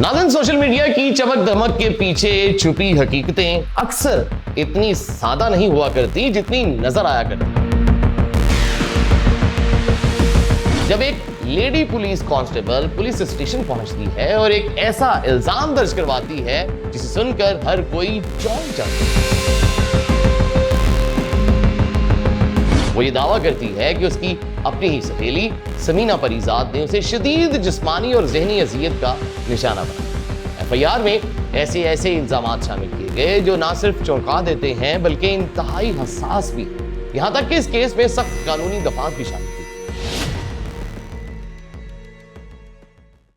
नाज़रीन, social media की चमक दमक के पीछे छुपी हकीकतें अक्सर इतनी सादा नहीं हुआ करती जितनी नजर आया करती। जब एक lady police constable police station पहुंचती है और एक ऐसा इल्जाम दर्ज करवाती है जिसे सुनकर हर कोई चौंक जाता है। वो ये दावा करती है कि उसकी अपनी ही सहेली समीना परीजाद ने उसे शदीद जिस्मानी और ज़हनी अज़ियत का निशाना बनाया। एफआईआर में ऐसे इल्जामात शामिल किए गए जो ना सिर्फ चौंका देते हैं बल्कि इंतहाई हसास भी। यहां तक कि इस केस में सख्त कानूनी दफात भी शामिल की।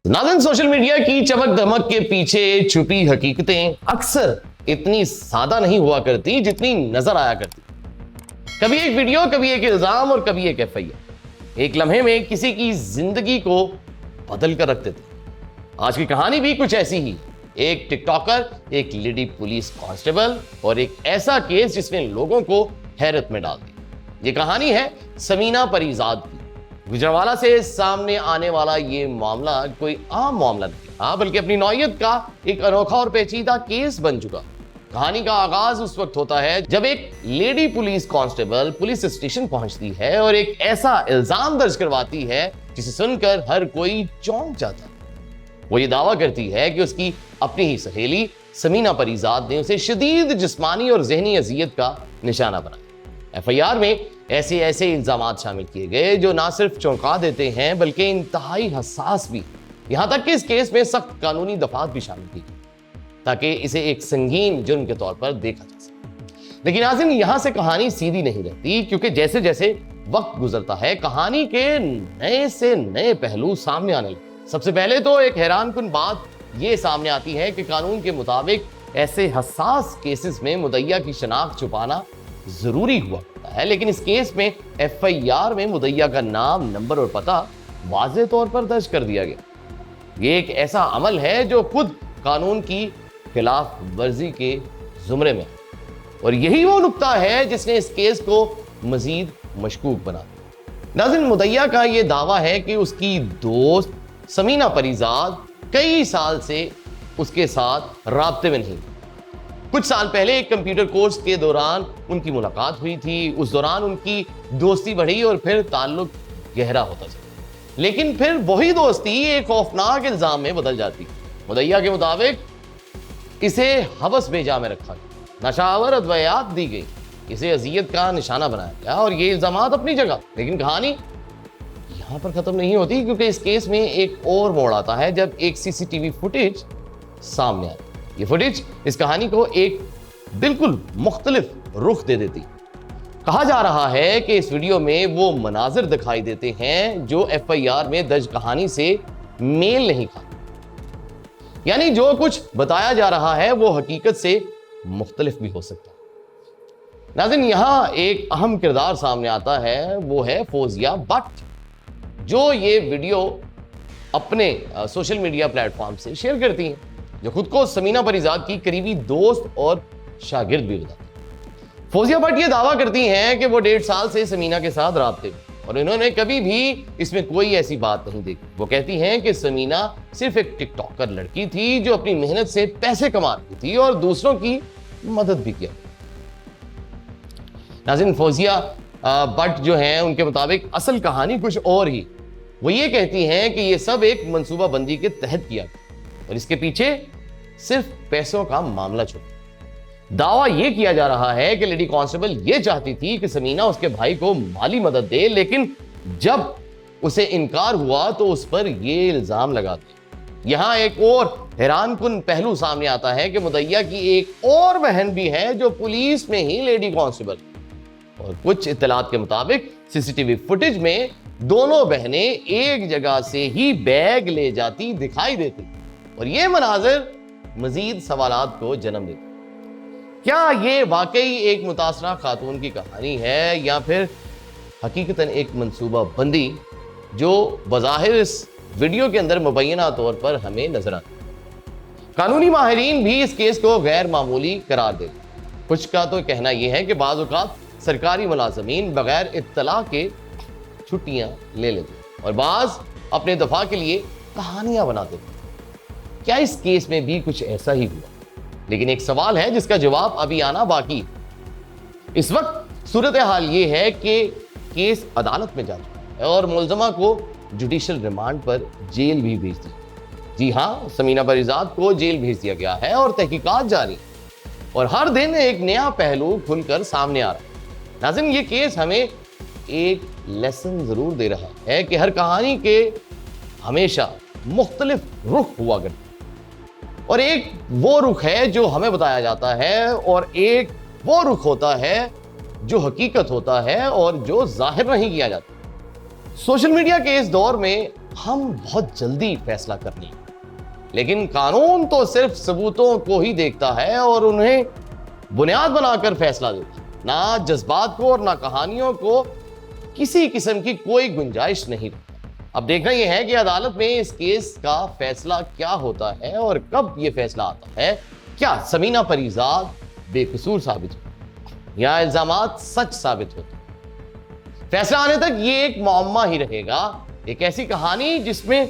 नाज़रीन, सोशल मीडिया की चमक दमक के पीछे छुपी हकीकतें अक्सर इतनी सादा नहीं हुआ करती जितनी नजर आया करती। कभी एक वीडियो, कभी एक इल्जाम और कभी एक एफआईआर एक लम्हे में किसी की जिंदगी को बदल कर रख देते। आज की कहानी भी कुछ ऐसी ही। एक टिकटॉकर, एक लेडी पुलिस कांस्टेबल और एक ऐसा केस जिसने लोगों को हैरत में डाल दिया। ये कहानी है समीना परीजाद की। गुजरांवाला से सामने आने वाला ये मामला कोई आम मामला नहीं, बल्कि अपनी नौइयत का एक अनोखा और पेचीदा केस बन चुका। कहानी का आगाज उस वक्त होता है जब एक lady police constable police station पहुंचती है और एक ऐसा इल्जाम दर्ज करवाती है जिसे सुनकर हर कोई चौंक जाता है। वो ये दावा करती है कि उसकी अपनी ही सहेली समीना परीजाद ने उसे शदीद जिस्मानी और ज़हनी अज़ियत का निशाना बनाया। एफआईआर में ऐसे इल्जामात शामिल किए गए जो ना सिर्फ चौंका देते हैं बल्कि इंतहाई हसास भी। यहां तक कि इस केस में सख्त कानूनी दफात भी शामिल की ताकि इसे एक संगीन जुर्म के तौर पर देखा जा सके। लेकिन नाज़रीन, यहां से कहानी सीधी नहीं रहती, क्योंकि जैसे जैसे वक्त गुजरता है कहानी के नए से नए पहलू सामने आने लगे। सबसे पहले तो एक हैरानकुन बात यह सामने आती है कि कानून के मुताबिक ऐसे हसास केसेस में मुद्दइया की शनाख्त छुपाना जरूरी हुआ करता है, लेकिन इस केस में एफआईआर में मुद्दइया का नाम, नंबर और पता वाज़ेह तौर पर दर्ज कर दिया गया। ये एक ऐसा अमल है जो खुद कानून की खिलाफ वर्जी के जुमरे में, और यही वो नुक्ता है जिसने इस केस को मजीद मशकूक बना दिया। नाज़रीन, मुद्दइया का यह दावा है कि उसकी दोस्त समीना परीजाद कई साल से उसके साथ राब्ते में नहीं। कुछ साल पहले एक कंप्यूटर कोर्स के दौरान उनकी मुलाकात हुई थी। उस दौरान उनकी दोस्ती बढ़ी और फिर ताल्लुक गहरा होता चला, लेकिन फिर वही दोस्ती एक खौफनाक इल्जाम में बदल जाती। मुद्दइया के मुताबिक इसे हवस बेजा में रखा गया, नशावर अद्वैयात दी गई, इसे अजियत का निशाना बनाया गया, और ये इल्जामात अपनी जगह। लेकिन कहानी यहां पर खत्म नहीं होती, क्योंकि इस केस में एक और मोड़ आता है जब एक सीसीटीवी फुटेज सामने आती है। ये फुटेज इस कहानी को एक बिल्कुल मुख्तलिफ रुख दे देती। कहा जा रहा है कि इस वीडियो में वो मनाजिर दिखाई देते हैं जो एफआईआर में दर्ज कहानी से मेल नहीं खाता, यानी जो कुछ बताया जा रहा है वो हकीकत से मुख्तलिफ भी हो सकता है। नाज़रीन, यहां एक अहम किरदार सामने आता है, वो है फौजिया भट्ट, जो ये वीडियो अपने सोशल मीडिया प्लेटफॉर्म से शेयर करती हैं, जो खुद को समीना परीजाद की करीबी दोस्त और शागिर्द भी बताती हैं। फौजिया भट्ट ये दावा करती हैं कि वो 1.5 साल से समीना के साथ राब्ते में, और इन्होंने कभी भी इसमें कोई ऐसी बात नहीं देखी। वो कहती हैं कि समीना सिर्फ एक टिकटॉकर लड़की थी जो अपनी मेहनत से पैसे कमा रही थी और दूसरों की मदद भी किया। नाज़रीन, फौजिया भट्ट जो हैं उनके मुताबिक असल कहानी कुछ और ही। वो ये कहती हैं कि ये सब एक मंसूबाबंदी के तहत किया गया और इसके पीछे सिर्फ पैसों का मामला छुपा। दावा यह किया जा रहा है कि लेडी कांस्टेबल यह चाहती थी कि समीना उसके भाई को माली मदद दे, लेकिन जब उसे इनकार हुआ तो उस पर यह इल्जाम लगा दिया। यहां एक और हैरानकुन पहलू सामने आता है कि मुद्दइया की एक और बहन भी है जो पुलिस में ही लेडी कांस्टेबल, और कुछ इत्तलात के मुताबिक सीसीटीवी फुटेज में दोनों बहनें एक जगह से ही बैग ले जाती दिखाई देती, और यह मनाजिर मजीद सवालात को जन्म देता। क्या ये वाकई एक मुतासरा खातून की कहानी है या फिर हकीकतन एक मंसूबा बंदी जो बज़ाहिर इस वीडियो के अंदर मुबैना तौर पर हमें नजर आती है? कानूनी माहिरीन भी इस केस को गैर मामूली करार देते। कुछ का तो कहना यह है कि बाज़ औक़ात सरकारी मुलाज़मीन बगैर इत्तला के छुट्टियां ले लेते और बाज़ अपने दफा के लिए कहानियां बनाते थे। کیا اس کیس میں بھی کچھ ایسا ہی ہوا؟ لیکن ایک سوال ہے جس کا جواب ابھی آنا باقی ہے۔ اس وقت صورتحال یہ ہے کہ کیس عدالت میں جا چکا ہے اور ملزمہ کو جوڈیشل ریمانڈ پر جیل بھی بھیج دی۔ جی ہاں، سمینہ پریزاد کو جیل بھیج دیا گیا ہے اور تحقیقات جاری ہیں اور ہر دن ایک نیا پہلو کھل کر سامنے آ رہا ہے۔ ناظرین، یہ کیس ہمیں ایک لیسن ضرور دے رہا ہے کہ ہر کہانی کے ہمیشہ مختلف رخ ہوا کرتے ہیں، اور ایک وہ رخ ہے جو ہمیں بتایا جاتا ہے اور ایک وہ رخ ہوتا ہے جو حقیقت ہوتا ہے اور جو ظاہر نہیں کیا جاتا۔ سوشل میڈیا کے اس دور میں ہم بہت جلدی فیصلہ کر لیں، لیکن قانون تو صرف ثبوتوں کو ہی دیکھتا ہے اور انہیں بنیاد بنا کر فیصلہ دیتا ہے۔ نہ جذبات کو اور نہ کہانیوں کو کسی قسم کی کوئی گنجائش نہیں رکھتا۔ اب دیکھنا یہ ہے کہ عدالت میں اس کیس کا فیصلہ کیا ہوتا ہے اور کب یہ فیصلہ آتا ہے۔ کیا سمینہ پریزاد بے قصور ثابت ہوتی یا الزامات سچ ثابت ہوتے؟ فیصلہ آنے تک یہ ایک معمہ ہی رہے گا، ایک ایسی کہانی جس میں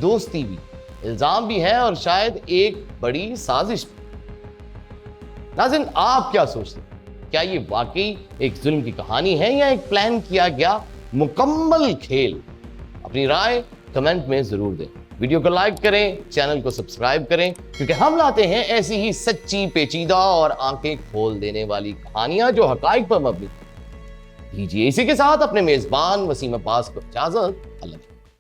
دوستی بھی، الزام بھی ہے اور شاید ایک بڑی سازش بھی۔ ناظرین، آپ کیا سوچتے ہیں؟ کیا یہ واقعی ایک ظلم کی کہانی ہے یا ایک پلان کیا گیا مکمل کھیل؟ اپنی رائے کمنٹ میں ضرور دیں۔ ویڈیو کو لائک کریں، چینل کو سبسکرائب کریں، کیونکہ ہم لاتے ہیں ایسی ہی سچی، پیچیدہ اور آنکھیں کھول دینے والی کہانیاں جو حقائق پر مبنی۔ دیجیے اسی کے ساتھ اپنے میزبان وسیم عباس کو اجازت۔ اللہ